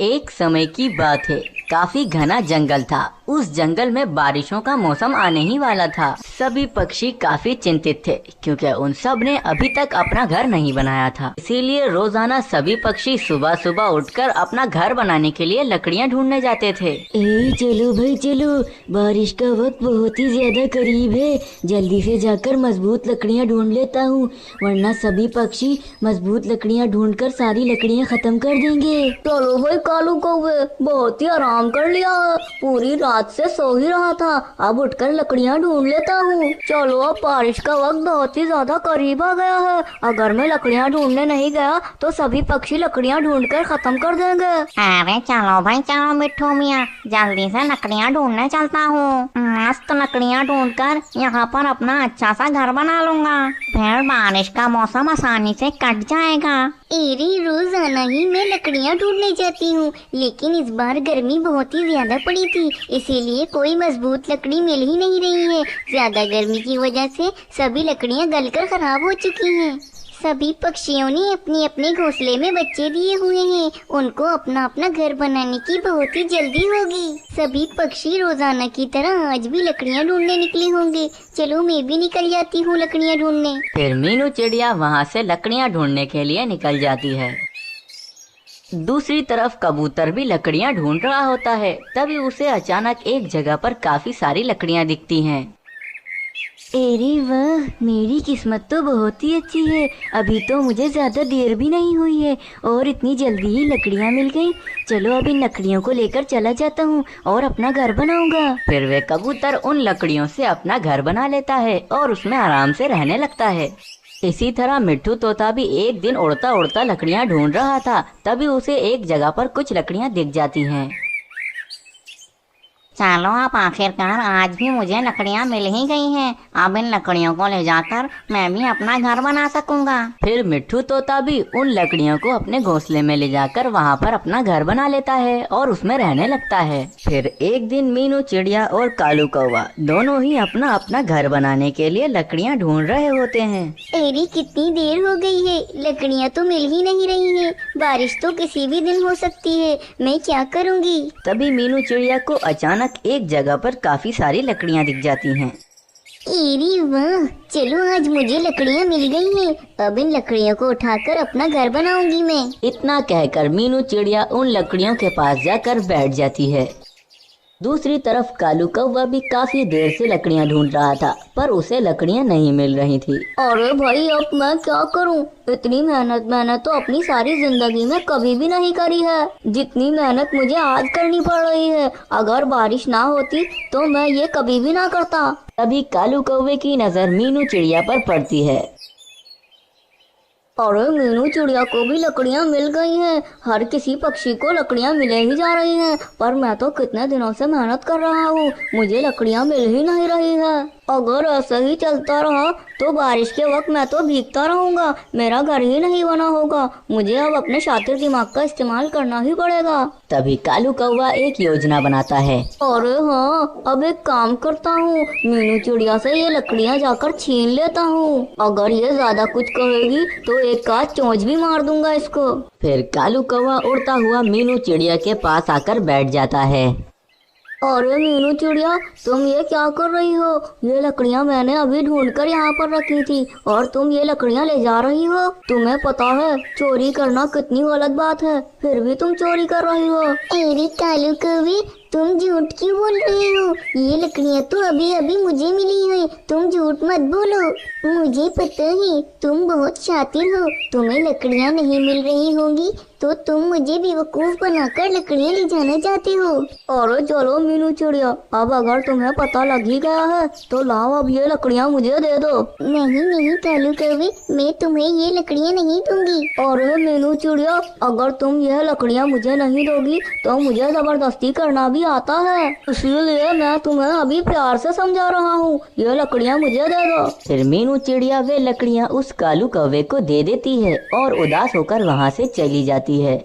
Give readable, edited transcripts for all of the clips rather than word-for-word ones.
एक समय की बात है, काफी घना जंगल था। उस जंगल में बारिशों का मौसम आने ही वाला था। सभी पक्षी काफी चिंतित थे क्योंकि उन सब ने अभी तक अपना घर नहीं बनाया था। इसीलिए रोजाना सभी पक्षी सुबह सुबह उठकर अपना घर बनाने के लिए लकड़ियां ढूंढने जाते थे। चलो भाई चलो, बारिश का वक्त बहुत ही ज्यादा करीब है। जल्दी से जाकर मजबूत लकड़ियां ढूंढ लेता हूँ, वरना सभी पक्षी मजबूत लकड़ियां ढूंढकर सारी लकड़ियां खत्म कर देंगे। चलो भाई कालू कौवे, बहुत ही आराम कर लिया है। पूरी रात से सो ही रहा था, अब उठकर लकड़ियां ढूंढ लेता हूँ। चलो अब बारिश का वक्त बहुत ही ज्यादा करीब आ गया है। अगर मैं लकड़ियां ढूंढने नहीं गया तो सभी पक्षी लकड़ियां ढूंढकर खत्म कर देंगे। अरे चलो भाई चलो मिट्ठू मियाँ, जल्दी से लकड़ियाँ ढूंढने चलता हूँ। मस्त लकड़ियाँ ढूंढकर यहाँ पर अपना अच्छा सा घर बना लूंगा, फिर बारिश का मौसम आसानी से कट जाएगा। एरी रोजाना ही मैं लकड़ियाँ ढूंढने जाती हूँ, लेकिन इस बार गर्मी बहुत ही ज्यादा पड़ी थी, इसीलिए कोई मजबूत लकड़ी मिल ही नहीं रही है। ज्यादा गर्मी की वजह से सभी लकड़ियाँ गलकर खराब हो चुकी हैं। सभी पक्षियों ने अपने अपने घोंसले में बच्चे दिए हुए हैं, उनको अपना अपना घर बनाने की बहुत ही जल्दी होगी। सभी पक्षी रोजाना की तरह आज भी लकड़ियाँ ढूंढने निकले होंगे। चलो मैं भी निकल जाती हूँ लकड़ियाँ ढूंढने। फिर मीनू चिड़िया वहाँ से लकड़ियाँ ढूंढने के लिए निकल जाती है। दूसरी तरफ कबूतर भी लकड़ियाँ ढूंढ रहा होता है। तभी उसे अचानक एक जगह पर काफी सारी लकड़ियाँ दिखती हैं। अरे वाह, मेरी किस्मत तो बहुत ही अच्छी है। अभी तो मुझे ज्यादा देर भी नहीं हुई है और इतनी जल्दी ही लकड़ियाँ मिल गई। चलो अब इन लकड़ियों को लेकर चला जाता हूँ और अपना घर बनाऊंगा। फिर वे कबूतर उन लकड़ियों से अपना घर बना लेता है और उसमें आराम से रहने लगता है। इसी तरह मिट्ठू तोता भी एक दिन उड़ता उड़ता लकड़ियाँ ढूंढ रहा था। तभी उसे एक जगह पर कुछ लकड़ियाँ दिख जाती हैं। चलो अब आखिरकार आज भी मुझे लकड़ियाँ मिल ही गई हैं। अब इन लकड़ियों को ले जाकर मैं भी अपना घर बना सकूंगा। फिर मिट्ठू तोता भी उन लकड़ियों को अपने घोंसले में ले जाकर वहाँ पर अपना घर बना लेता है और उसमें रहने लगता है। फिर एक दिन मीनू चिड़िया और कालू कौवा दोनों ही अपना अपना घर बनाने के लिए लकड़ियाँ ढूंढ रहे होते हैं। एरी कितनी देर हो गई है, लकड़ियाँ तो मिल ही नहीं रही हैं। बारिश तो किसी भी दिन हो सकती है, मैं क्या करूँगी। तभी मीनू चिड़िया को अचानक एक जगह पर काफी सारी लकड़ियाँ दिख जाती हैं। एरी वाह, चलो आज मुझे लकड़ियाँ मिल गई हैं। अब इन लकड़ियों को उठाकर अपना घर बनाऊंगी मैं। इतना कहकर मीनू चिड़िया उन लकड़ियों के पास जाकर बैठ जाती है। दूसरी तरफ कालू कौवा भी काफी देर से लकड़ियाँ ढूंढ रहा था, पर उसे लकड़ियाँ नहीं मिल रही थी। अरे भाई अब मैं क्या करूं? इतनी मेहनत मैंने तो अपनी सारी जिंदगी में कभी भी नहीं करी है, जितनी मेहनत मुझे आज करनी पड़ रही है। अगर बारिश ना होती तो मैं ये कभी भी ना करता। तभी कालू कौवे की नजर मीनू चिड़िया पर पड़ती है। अरे मीनू चिड़िया को भी लकड़ियाँ मिल गई हैं। हर किसी पक्षी को लकड़ियाँ मिले ही जा रही हैं, पर मैं तो कितने दिनों से मेहनत कर रहा हूँ, मुझे लकड़ियाँ मिल ही नहीं रही है। अगर ऐसा ही चलता रहा तो बारिश के वक्त मैं तो भीगता रहूंगा, मेरा घर ही नहीं बना होगा। मुझे अब अपने शातिर दिमाग का इस्तेमाल करना ही पड़ेगा। तभी कालू कौवा एक योजना बनाता है। अरे हाँ, अब एक काम करता हूँ, मीनू चिड़िया से ये लकड़ियाँ जाकर छीन लेता हूँ। अगर ये ज्यादा कुछ कहेगी तो एक का चोंच भी मार दूंगा इसको। फिर कालू कौवा उड़ता हुआ मीनू चिड़िया के पास आकर बैठ जाता है। अरे मीनू चिड़िया, तुम ये क्या कर रही हो? ये लकड़ियाँ मैंने अभी ढूंढकर यहाँ पर रखी थी और तुम ये लकड़ियाँ ले जा रही हो। तुम्हें पता है चोरी करना कितनी गलत बात है, फिर भी तुम चोरी कर रही हो। अरे कालू कौवे, तुम झूठ क्यों बोल रहे हो? ये लकड़ियाँ तो अभी अभी मुझे मिली हैं, तुम झूठ मत बोलो। मुझे पता है तुम बहुत शातिर हो, तुम्हें लकड़ियाँ नहीं मिल रही होंगी तो तुम मुझे बेवकूफ बनाकर लकड़ियाँ ले जाना चाहते हो। अरे चलो मीनू चिड़िया, अब अगर तुम्हें पता लग ही गया है तो लाओ अब ये लकड़ियाँ मुझे दे दो। नहीं नहीं कालू कौवे, मैं तुम्हें ये लकड़ियाँ नहीं दूंगी। अरे मीनू चिड़िया, अगर तुम यह लकड़ियाँ मुझे नहीं दोगी तो मुझे जबरदस्ती करना भी आता है, इसीलिए मैं तुम्हें अभी प्यार से समझा रहा हूँ, ये लकड़ियाँ मुझे दे दो। फिर मीनू चिड़िया वे लकड़ियाँ उस कालू कौवे को दे देती है और उदास होकर वहाँ से चली जाती है।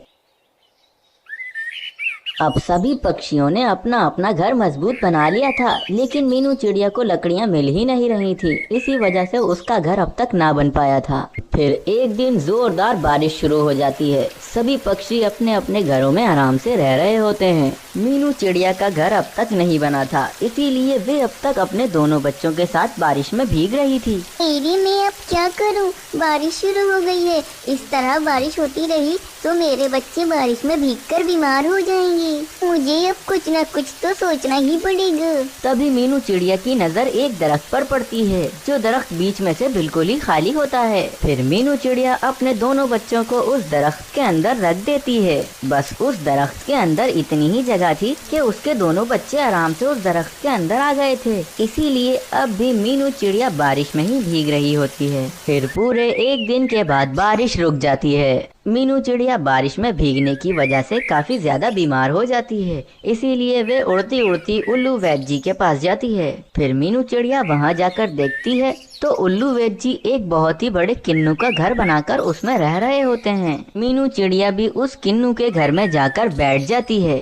अब सभी पक्षियों ने अपना अपना घर मजबूत बना लिया था, लेकिन मीनू चिड़िया को लकड़ियाँ मिल ही नहीं रही थी। इसी वजह से उसका घर अब तक ना बन पाया था। फिर एक दिन जोरदार बारिश शुरू हो जाती है। सभी पक्षी अपने अपने घरों में आराम से रह रहे होते हैं। मीनू चिड़िया का घर अब तक नहीं बना था, इसीलिए वे अब तक अपने दोनों बच्चों के साथ बारिश में भीग रही थी। एरी मैं अब क्या करूं? बारिश शुरू हो गई है। इस तरह बारिश होती रही तो मेरे बच्चे बारिश में भीगकर बीमार हो जाएंगे। मुझे अब कुछ न कुछ तो सोचना ही पड़ेगा। तभी मीनू चिड़िया की नजर एक दरख्त पर पड़ती है, जो दरख्त बीच में से बिल्कुल ही खाली होता है। फिर मीनू चिड़िया अपने दोनों बच्चों को उस दरख्त के अंदर रख देती है। बस उस दरख्त के अंदर इतनी ही जगह थी कि उसके दोनों बच्चे आराम से उस दरख्त के अंदर आ गए थे। इसीलिए अब भी मीनू चिड़िया बारिश में ही भीग रही होती है। फिर पूरे एक दिन के बाद बारिश रुक जाती है। मीनू चिड़िया बारिश में भीगने की वजह से काफी ज्यादा बीमार हो जाती है, इसीलिए वे उड़ती उड़ती उल्लू वैद जी के पास जाती है। फिर मीनू चिड़िया वहां जाकर देखती है तो उल्लू वैद जी एक बहुत ही बड़े किन्नू का घर बनाकर उसमें रह रहे होते हैं। मीनू चिड़िया भी उस किन्नू के घर में जाकर बैठ जाती है।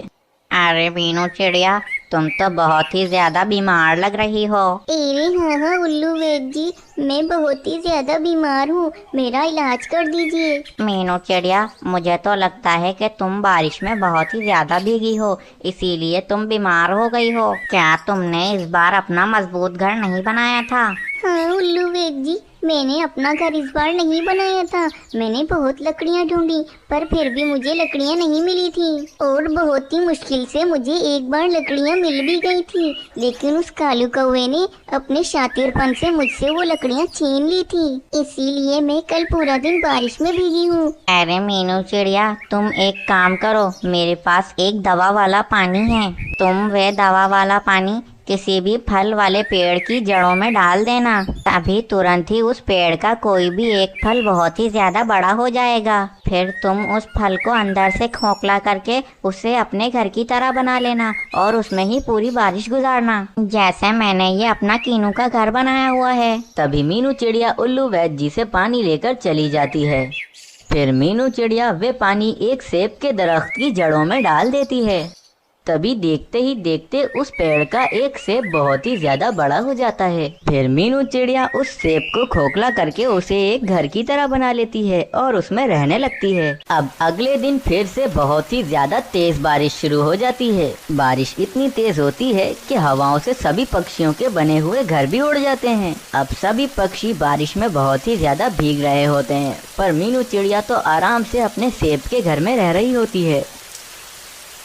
अरे मीनू चिड़िया, तुम तो बहुत ही ज्यादा बीमार लग रही हो। अरे हाँ उल्लू वैद जी, मैं बहुत ही ज्यादा बीमार हूँ, मेरा इलाज कर दीजिए। मीनू चिड़िया, मुझे तो लगता है कि तुम बारिश में बहुत ही ज्यादा भीगी हो, इसीलिए तुम बीमार हो गई हो। क्या तुमने इस बार अपना मजबूत घर नहीं बनाया था? हाँ उल्लू वैद जी, मैंने अपना घर इस बार नहीं बनाया था। मैंने बहुत लकड़ियाँ ढूंढी पर फिर भी मुझे लकड़ियाँ नहीं मिली थी, और बहुत ही मुश्किल से मुझे एक बार लकड़ियाँ मिल भी गई थी। लेकिन उस कालू कौवे ने अपने शातिरपन से मुझसे वो लकड़ियाँ छीन ली थी, इसीलिए मैं कल पूरा दिन बारिश में भीगी हूँ। अरे मीनू चिड़िया, तुम एक काम करो, मेरे पास एक दवा वाला पानी है। तुम वे दवा वाला पानी किसी भी फल वाले पेड़ की जड़ों में डाल देना, तभी तुरंत ही उस पेड़ का कोई भी एक फल बहुत ही ज्यादा बड़ा हो जाएगा। फिर तुम उस फल को अंदर से खोखला करके उसे अपने घर की तरह बना लेना और उसमें ही पूरी बारिश गुजारना, जैसे मैंने ये अपना कीनू का घर बनाया हुआ है। तभी मीनू चिड़िया उल्लू वैद जी से पानी लेकर चली जाती है। फिर मीनू चिड़िया वे पानी एक सेब के दरख्त की जड़ों में डाल देती है। तभी देखते ही देखते उस पेड़ का एक सेब बहुत ही ज्यादा बड़ा हो जाता है। फिर मीनू चिड़िया उस सेब को खोखला करके उसे एक घर की तरह बना लेती है और उसमें रहने लगती है। अब अगले दिन फिर से बहुत ही ज्यादा तेज बारिश शुरू हो जाती है। बारिश इतनी तेज होती है कि हवाओं से सभी पक्षियों के बने हुए घर भी उड़ जाते हैं। अब सभी पक्षी बारिश में बहुत ही ज्यादा भीग रहे होते हैं, पर मीनू चिड़िया तो आराम से अपने सेब के घर में रह रही होती है।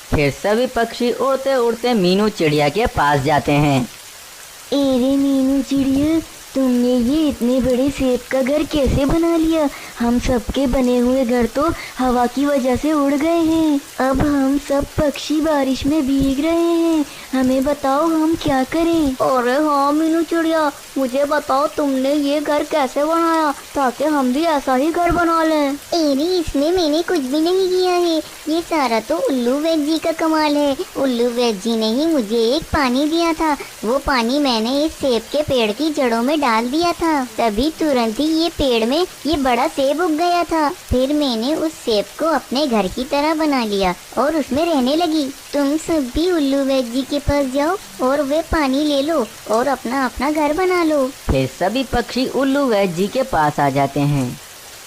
फिर सभी पक्षी उड़ते उड़ते मीनू चिड़िया के पास जाते हैं। अरे मीनू चिड़िया, तुमने ये इतने बड़े सेब का घर कैसे बना लिया? हम सबके बने हुए घर तो हवा की वजह से उड़ गए हैं। अब हम सब पक्षी बारिश में भीग रहे हैं, हमें बताओ हम क्या करें? अरे हाँ मीनू चिड़िया, मुझे बताओ तुमने ये घर कैसे बनाया ताकि हम भी ऐसा ही घर बना लें। अरे इसमें मैंने कुछ भी नहीं किया है, ये सारा तो उल्लू वैद जी का कमाल है। उल्लू वैद जी ने ही मुझे एक पानी दिया था, वो पानी मैंने इस सेब के पेड़ की जड़ों में डाल दिया था, तभी तुरंत ही ये पेड़ में ये बड़ा सेब उग गया था। फिर मैंने उस सेब को अपने घर की तरह बना लिया और उसमें रहने लगी। तुम सब भी उल्लू वैद जी के पास जाओ और वे पानी ले लो और अपना अपना घर बना लो। फिर सभी पक्षी उल्लू वैद जी के पास आ जाते हैं।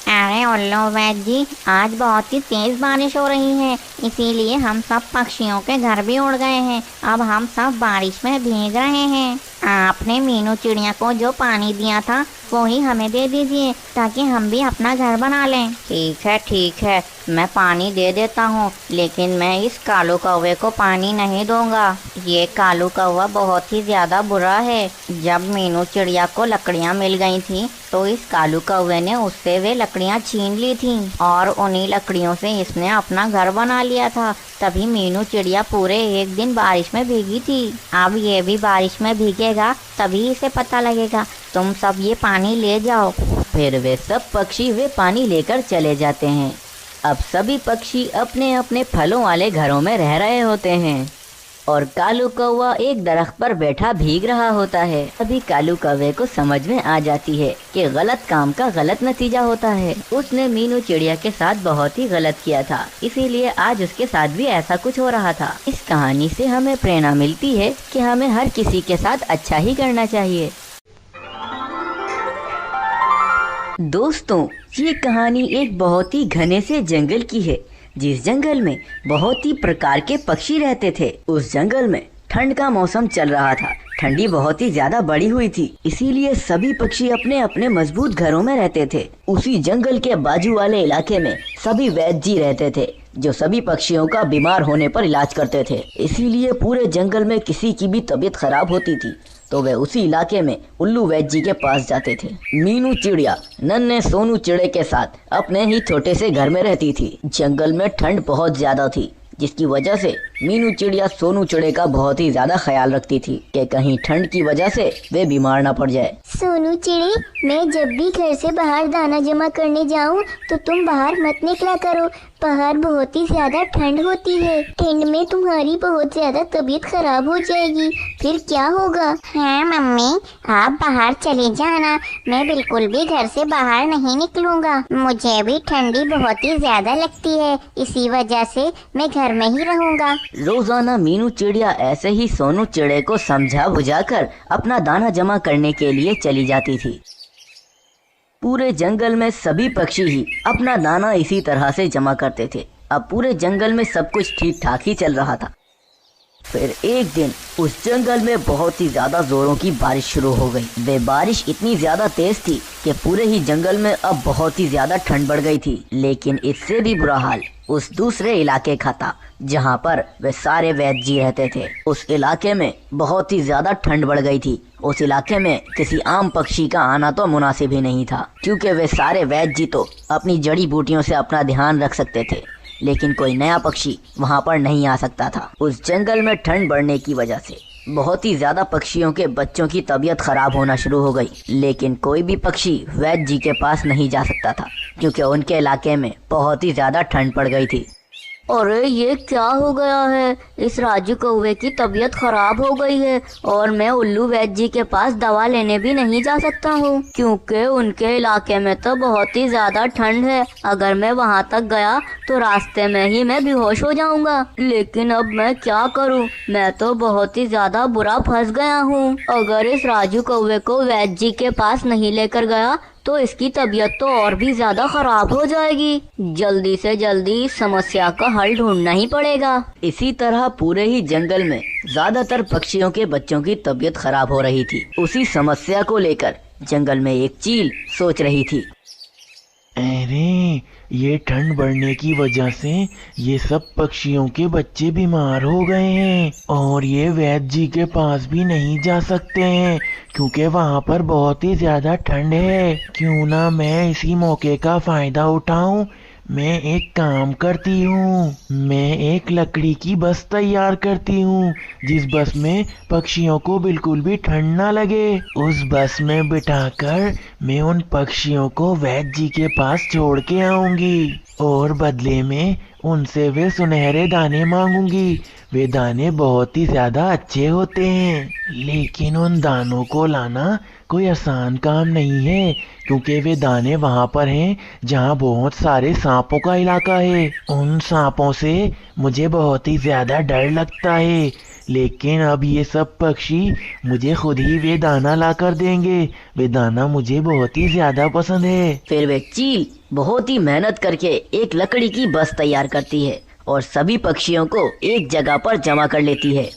अरे उल्लू वैद जी, आज बहुत ही तेज बारिश हो रही है, इसीलिए हम सब पक्षियों के घर भी उड़ गए हैं। अब हम सब बारिश में भीग रहे हैं। आपने मीनू चिड़िया को जो पानी दिया था वो ही हमें दे दीजिए ताकि हम भी अपना घर बना लें। ठीक है, मैं पानी दे देता हूँ, लेकिन मैं इस कालू कौवे को पानी नहीं दूंगा। ये कालू कौवा बहुत ही ज्यादा बुरा है। जब मीनू चिड़िया को लकड़ियाँ मिल गई थी तो इस कालू कौवे ने उससे वे लकड़ियाँ छीन ली थी और उन्हीं लकड़ियों से इसने अपना घर बना लिया था। तभी मीनू चिड़िया पूरे एक दिन बारिश में भीगी थी। अब ये भी बारिश में भीगेगा तभी इसे पता लगेगा। तुम सब ये पानी ले जाओ। फिर वे सब पक्षी वे पानी लेकर चले जाते हैं। अब सभी पक्षी अपने अपने फलों वाले घरों में रह रहे होते हैं और कालू कौवा एक दरख्त पर बैठा भीग रहा होता है। अभी कालू कौवे को समझ में आ जाती है कि गलत काम का गलत नतीजा होता है। उसने मीनू चिड़िया के साथ बहुत ही गलत किया था, इसीलिए आज उसके साथ भी ऐसा कुछ हो रहा था। इस कहानी से हमें प्रेरणा मिलती है कि हमें हर किसी के साथ अच्छा ही करना चाहिए। दोस्तों, ये कहानी एक बहुत ही घने से जंगल की है, जिस जंगल में बहुत ही प्रकार के पक्षी रहते थे। उस जंगल में ठंड का मौसम चल रहा था। ठंडी बहुत ही ज्यादा बढ़ी हुई थी, इसीलिए सभी पक्षी अपने अपने मजबूत घरों में रहते थे। उसी जंगल के बाजू वाले इलाके में सभी वैद्य जी रहते थे, जो सभी पक्षियों का बीमार होने पर इलाज करते थे। इसीलिए पूरे जंगल में किसी की भी तबीयत खराब होती थी तो वे उसी इलाके में उल्लू वैद्य जी के पास जाते थे। मीनू चिड़िया नन्हे सोनू चिड़े के साथ अपने ही छोटे से घर में रहती थी। जंगल में ठंड बहुत ज्यादा थी, जिसकी वजह से मीनू चिड़िया सोनू चिड़े का बहुत ही ज्यादा ख्याल रखती थी कि कहीं ठंड की वजह से वे बीमार ना पड़ जाए। सोनू चिड़े, मैं जब भी घर से बाहर दाना जमा करने जाऊं तो तुम बाहर मत निकला करो। बाहर बहुत ही ज्यादा ठंड होती है। ठंड में तुम्हारी बहुत ज्यादा तबीयत खराब हो जाएगी, फिर क्या होगा? हाँ मम्मी, आप बाहर चले जाना, मैं बिल्कुल भी घर से बाहर नहीं निकलूंगा। मुझे भी ठंडी बहुत ही ज्यादा लगती है, इसी वजह से मैं घर में ही रहूंगा। रोजाना मीनू चिड़िया ऐसे ही सोनू चिड़े को समझा बुझाकर अपना दाना जमा करने के लिए चली जाती थी। पूरे जंगल में सभी पक्षी ही अपना दाना इसी तरह से जमा करते थे। अब पूरे जंगल में सब कुछ ठीक ठाक ही चल रहा था। फिर एक दिन उस जंगल में बहुत ही ज्यादा जोरों की बारिश शुरू हो गई। वे बारिश इतनी ज्यादा तेज थी कि पूरे ही जंगल में अब बहुत ही ज्यादा ठंड बढ़ गई थी। लेकिन इससे भी बुरा हाल उस दूसरे इलाके का था, जहाँ पर वे सारे वैद्य जी रहते थे। उस इलाके में बहुत ही ज्यादा ठंड बढ़ गई थी। उस इलाके में किसी आम पक्षी का आना तो मुनासिब ही नहीं था, क्योंकि वे सारे वैद्य जी तो अपनी जड़ी बूटियों से अपना ध्यान रख सकते थे, लेकिन कोई नया पक्षी वहाँ पर नहीं आ सकता था। उस जंगल में ठंड बढ़ने की वजह से बहुत ही ज्यादा पक्षियों के बच्चों की तबीयत खराब होना शुरू हो गई। लेकिन कोई भी पक्षी वैद्य जी के पास नहीं जा सकता था, क्योंकि उनके इलाके में बहुत ही ज्यादा ठंड पड़ गई थी। अरे ये क्या हो गया है? इस राजू कौवे की तबीयत खराब हो गई है और मैं उल्लू वैद्य जी के पास दवा लेने भी नहीं जा सकता हूँ, क्योंकि उनके इलाके में तो बहुत ही ज्यादा ठंड है। अगर मैं वहाँ तक गया तो रास्ते में ही मैं बेहोश हो जाऊंगा। लेकिन अब मैं क्या करूँ? मैं तो बहुत ही ज्यादा बुरा फंस गया हूँ। अगर इस राजू कौवे को वैद्य जी के पास नहीं लेकर गया तो इसकी तबीयत तो और भी ज्यादा खराब हो जाएगी। जल्दी से जल्दी इस समस्या का हल ढूंढना ही पड़ेगा। इसी तरह पूरे ही जंगल में ज्यादातर पक्षियों के बच्चों की तबीयत खराब हो रही थी। उसी समस्या को लेकर जंगल में एक चील सोच रही थी। अरे, ये ठंड बढ़ने की वजह से ये सब पक्षियों के बच्चे बीमार हो गए हैं और ये वैद्य जी के पास भी नहीं जा सकते हैं, क्योंकि वहाँ पर बहुत ही ज्यादा ठंड है। क्यों ना मैं इसी मौके का फायदा उठाऊं। मैं एक काम करती हूँ, मैं एक लकड़ी की बस तैयार करती हूँ, जिस बस में पक्षियों को बिल्कुल भी ठंड ना लगे। उस बस में बिठाकर मैं उन पक्षियों को वैद्य जी के पास छोड़ के आऊंगी और बदले में उनसे वे सुनहरे दाने मांगूंगी। वे दाने बहुत ही ज्यादा अच्छे होते हैं, लेकिन उन दानों को लाना कोई आसान काम नहीं है, क्योंकि वे दाने वहाँ पर हैं जहाँ बहुत सारे सांपों का इलाका है। उन सांपों से मुझे बहुत ही ज्यादा डर लगता है, लेकिन अब ये सब पक्षी मुझे खुद ही वे दाना ला कर देंगे। वे दाना मुझे बहुत ही ज्यादा पसंद है। फिर वे चील बहुत ही मेहनत करके एक लकड़ी की बस तैयार करती है और सभी पक्षियों को एक जगह पर जमा कर लेती है।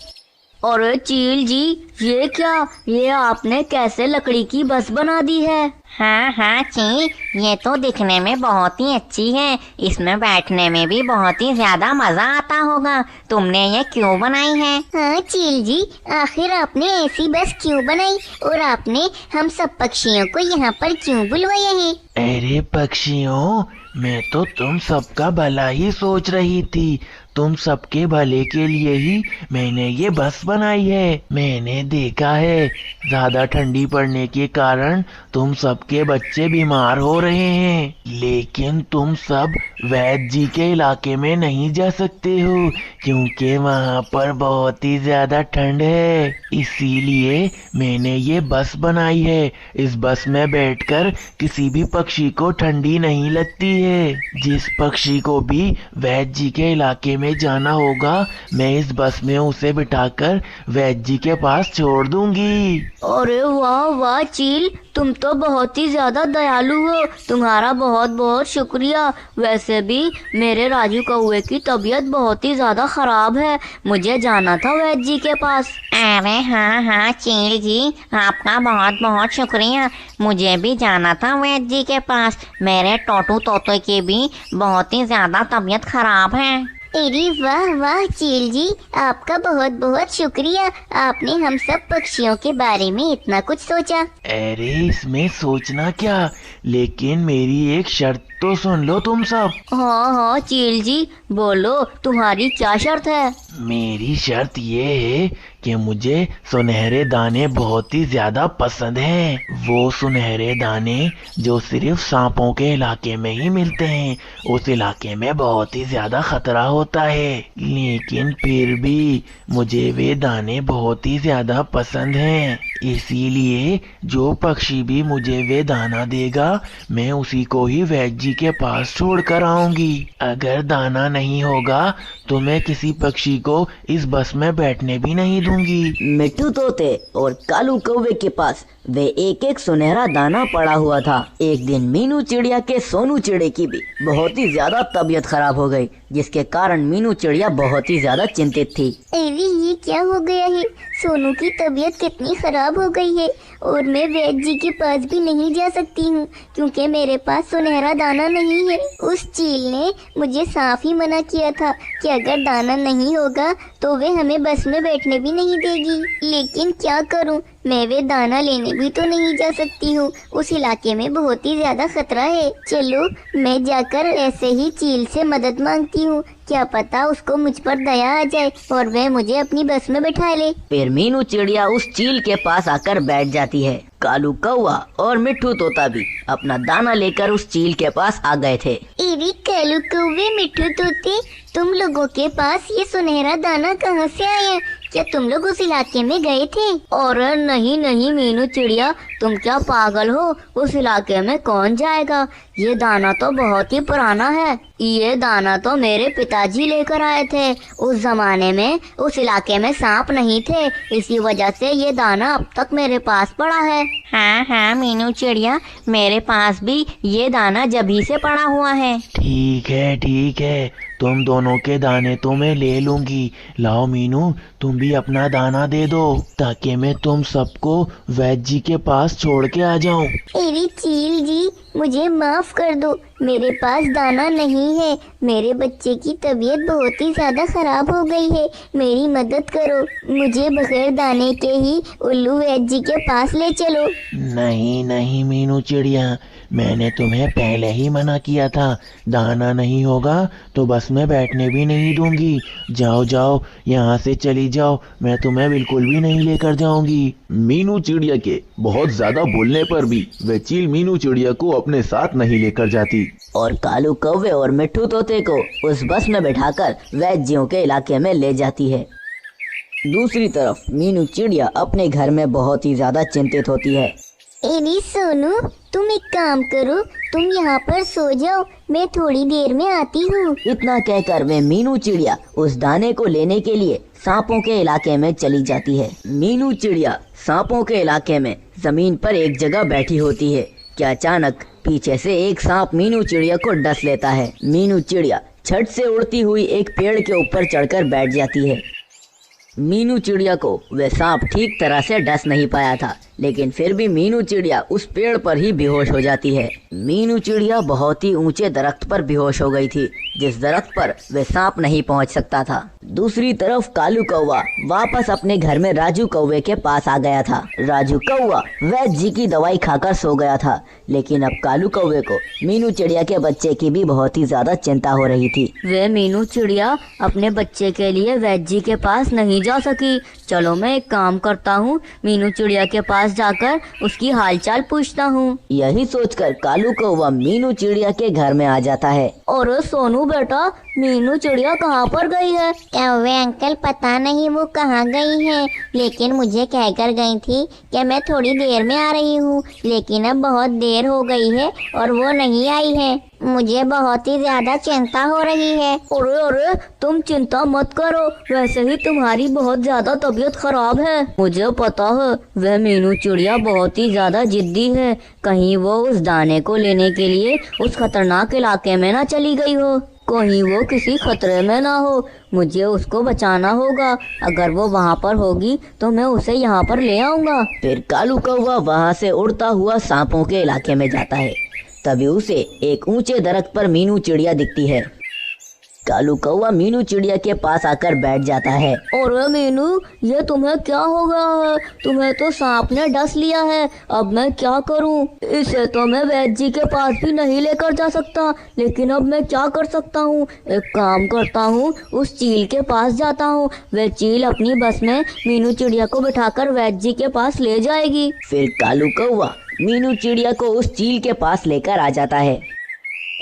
अरे चील जी, ये क्या? ये आपने कैसे लकड़ी की बस बना दी है? हाँ हाँ चील, ये तो दिखने में बहुत ही अच्छी है। इसमें बैठने में भी बहुत ही ज्यादा मजा आता होगा। तुमने ये क्यों बनाई है? हाँ चील जी, आखिर आपने ऐसी बस क्यों बनाई और आपने हम सब पक्षियों को यहाँ पर क्यों बुलवाया है? अरे पक्षियों, मैं तो तुम सबका भला ही सोच रही थी। तुम सबके भले के लिए ही मैंने ये बस बनाई है। मैंने देखा है ज्यादा ठंडी पड़ने के कारण तुम सबके बच्चे बीमार हो रहे हैं, लेकिन तुम सब वैद्य जी के इलाके में नहीं जा सकते हो, क्योंकि वहाँ पर बहुत ही ज्यादा ठंड है। इसीलिए मैंने ये बस बनाई है। इस बस में बैठकर किसी भी पक्षी को ठंडी नहीं लगती है। जिस पक्षी को भी वैद्य जी के इलाके में में जाना होगा मैं इस बस में उसे बिठाकर वैद्य जी के पास छोड़ दूंगी। अरे वाह वाह चील, तुम तो बहुत ही ज्यादा दयालु हो, तुम्हारा बहुत बहुत शुक्रिया। वैसे भी मेरे राजू कौवे की तबीयत बहुत ही ज्यादा खराब है, मुझे जाना था वैद्य जी के पास। अरे हाँ हाँ चील जी, आपका बहुत बहुत शुक्रिया। मुझे भी जाना था वैद्य जी के पास, मेरे टोटू तोते की भी बहुत ही ज्यादा तबीयत खराब है। अरे वाह वाह चील जी, आपका बहुत बहुत शुक्रिया, आपने हम सब पक्षियों के बारे में इतना कुछ सोचा। अरे इसमें सोचना क्या, लेकिन मेरी एक शर्त तो सुन लो तुम सब। हाँ हाँ चील जी, बोलो तुम्हारी क्या शर्त है? मेरी शर्त ये है कि मुझे सुनहरे दाने बहुत ही ज्यादा पसंद हैं। वो सुनहरे दाने जो सिर्फ सांपों के इलाके में ही मिलते हैं, उस इलाके में बहुत ही ज्यादा खतरा होता है, लेकिन फिर भी मुझे वे दाने बहुत ही ज्यादा पसंद हैं। इसीलिए जो पक्षी भी मुझे वे दाना देगा मैं उसी को ही वैद्य जी के पास छोड़ कर आऊंगी। अगर दाना नहीं होगा तो मैं किसी पक्षी को इस बस में बैठने भी नहीं दूंगी। मिट्टू तोते और कालू कौवे के पास वे एक एक सुनहरा दाना पड़ा हुआ था। एक दिन मीनू चिड़िया के सोनू चिड़े की भी बहुत ही ज्यादा तबीयत खराब हो गई, जिसके कारण मीनू चिड़िया बहुत ही ज्यादा चिंतित थी। अरे ये क्या हो गया है, सोनू की तबीयत कितनी खराब हो गई है और मैं वैद्य जी के पास भी नहीं जा सकती हूँ क्योंकि मेरे पास सुनहरा दाना नहीं है। उस चील ने मुझे साफ ही मना किया था कि अगर दाना नहीं होगा तो वे हमें बस में बैठने भी नहीं देगी, लेकिन क्या करूँ, मैं वे दाना लेने भी तो नहीं जा सकती हूँ, उस इलाके में बहुत ही ज्यादा खतरा है। चलो मैं जाकर ऐसे ही चील से मदद मांगती हूँ, क्या पता उसको मुझ पर दया आ जाए और वह मुझे अपनी बस में बैठा ले। फिर मीनू चिड़िया उस चील के पास आकर बैठ जाती है। कालू कौवा और मिट्ठू तोता भी अपना दाना लेकर उस चील के पास आ गए थे। एरी कालू कौवे मिट्ठू तोते, तुम लोगों के पास ये सुनहरा दाना कहाँ से आया? क्या तुम लोग उस इलाके में गए थे? और नहीं नहीं मीनू चिड़िया, तुम क्या पागल हो, उस इलाके में कौन जाएगा? ये दाना तो बहुत ही पुराना है, ये दाना तो मेरे पिताजी लेकर आए थे। उस जमाने में उस इलाके में सांप नहीं थे, इसी वजह से ये दाना अब तक मेरे पास पड़ा है। हाँ हाँ मीनू चिड़िया, मेरे पास भी ये दाना जभी से पड़ा हुआ है। ठीक है, तुम दोनों के दाने तो मैं ले लूंगी। लाओ मीनू, तुम भी अपना दाना दे दो ताकि मैं तुम सबको वैद्य जी के पास छोड़ के आ जाऊं। एरी चील जी, मुझे माफ कर दो, मेरे पास दाना नहीं है, मेरे बच्चे की तबीयत बहुत ही ज्यादा खराब हो गई है, मेरी मदद करो, मुझे बगैर दाने के ही उल्लू वैद्य जी के पास ले चलो। नहीं मीनू चिड़िया, मैंने तुम्हें पहले ही मना किया था, दाना नहीं होगा तो बस में बैठने भी नहीं दूंगी। जाओ यहाँ से चली जाओ, मैं तुम्हें बिल्कुल भी नहीं लेकर जाऊंगी। मीनू चिड़िया के बहुत ज्यादा बोलने पर भी वह चील मीनू चिड़िया को अपने साथ नहीं लेकर जाती और कालू कौवे और मिट्ठू तोते को उस बस में बैठाकर वैद्यों के इलाके में ले जाती है। दूसरी तरफ मीनू चिड़िया अपने घर में बहुत ही ज्यादा चिंतित होती है। एरी सोनू, तुम एक काम करो, तुम यहाँ पर सो जाओ, मैं थोड़ी देर में आती हूँ। इतना कहकर वे मीनू चिड़िया उस दाने को लेने के लिए सांपों के इलाके में चली जाती है। मीनू चिड़िया सांपों के इलाके में जमीन पर एक जगह बैठी होती है कि अचानक पीछे से एक सांप मीनू चिड़िया को डस लेता है। मीनू चिड़िया छत से उड़ती हुई एक पेड़ के ऊपर चढ़कर बैठ जाती है। मीनू चिड़िया को वह सांप ठीक तरह से डस नहीं पाया था, लेकिन फिर भी मीनू चिड़िया उस पेड़ पर ही बेहोश हो जाती है। मीनू चिड़िया बहुत ही ऊंचे दरख्त पर बेहोश हो गई थी, जिस दरख्त पर वह सांप नहीं पहुंच सकता था। दूसरी तरफ कालू कौवा वापस अपने घर में राजू कौवे के पास आ गया था। राजू कौवा वैद्य जी की दवाई खाकर सो गया था, लेकिन अब कालू कौवे को मीनू चिड़िया के बच्चे की भी बहुत ही ज्यादा चिंता हो रही थी। वे मीनू चिड़िया अपने बच्चे के लिए वैद्य जी के पास नहीं जा सकी। चलो मैं एक काम करता हूँ, मीनू चिड़िया के पास जाकर उसकी हालचाल पूछता हूँ। यही सोचकर कालू कौवा मीनू चिड़िया के घर में आ जाता है और सोनू बेटा, मीनू चिड़िया कहाँ पर गई है? कौवे अंकल पता नहीं वो कहाँ गई है, लेकिन मुझे कहकर गई थी कि मैं थोड़ी देर में आ रही हूँ, लेकिन अब बहुत देर हो गई है और वो नहीं आई है। मुझे बहुत ही ज्यादा चिंता हो रही है। अरे अरे, तुम चिंता मत करो, वैसे ही तुम्हारी बहुत ज्यादा तबीयत खराब है। मुझे पता है वह मीनू चिड़िया बहुत ही ज्यादा जिद्दी है, कहीं वो उस दाने को लेने के लिए उस खतरनाक इलाके में ना चली गई हो, कहीं वो किसी खतरे में ना हो। मुझे उसको बचाना होगा, अगर वो वहाँ पर होगी तो मैं उसे यहाँ पर ले आऊंगा। फिर कालू कौवा वहाँ से उड़ता हुआ सांपों के इलाके में जाता है। तभी उसे एक ऊंचे दरख्त पर मीनू चिड़िया दिखती है। कालू कौवा मीनू चिड़िया के पास आकर बैठ जाता है। अरे मीनू, ये तुम्हें क्या हो गया है? तुम्हें तो सांप ने डस लिया है, अब मैं क्या करूं? इसे तो मैं वैद्य जी के पास भी नहीं लेकर जा सकता, लेकिन अब मैं क्या कर सकता हूँ? एक काम करता हूँ, उस चील के पास जाता हूँ। वह चील अपनी बस में मीनू चिड़िया को बिठाकर वैद्य जी के पास ले जाएगी। फिर कालू कौवा मीनू चिड़िया को उस चील के पास लेकर आ जाता है।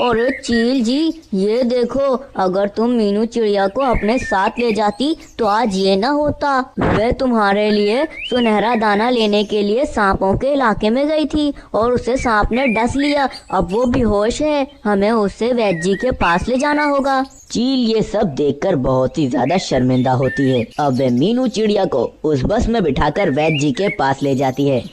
अरे चील जी, ये देखो, अगर तुम मीनू चिड़िया को अपने साथ ले जाती तो आज ये ना होता। वह तुम्हारे लिए सुनहरा दाना लेने के लिए सांपों के इलाके में गई थी और उसे सांप ने डस लिया, अब वो बेहोश है, हमें उसे वैद्य जी के पास ले जाना होगा। चील ये सब देखकर बहुत ही ज्यादा शर्मिंदा होती है। अब वह मीनू चिड़िया को उस बस में बिठाकर वैद्य जी के पास ले जाती है।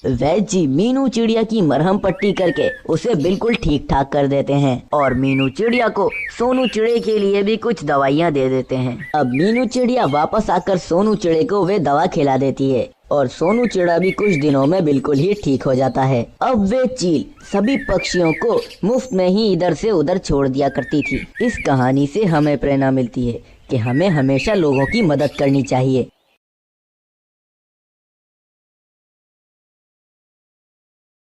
वैद्य जी मीनू चिड़िया की मरहम पट्टी करके उसे बिल्कुल ठीक ठाक कर देते हैं और मीनू चिड़िया को सोनू चिड़े के लिए भी कुछ दवाइयाँ दे देते हैं। अब मीनू चिड़िया वापस आकर सोनू चिड़े को वे दवा खिला देती है और सोनू चिड़ा भी कुछ दिनों में बिल्कुल ही ठीक हो जाता है। अब वे चील सभी पक्षियों को मुफ्त में ही इधर से उधर छोड़ दिया करती थी। इस कहानी से हमें प्रेरणा मिलती है कि हमें हमेशा लोगों की मदद करनी चाहिए।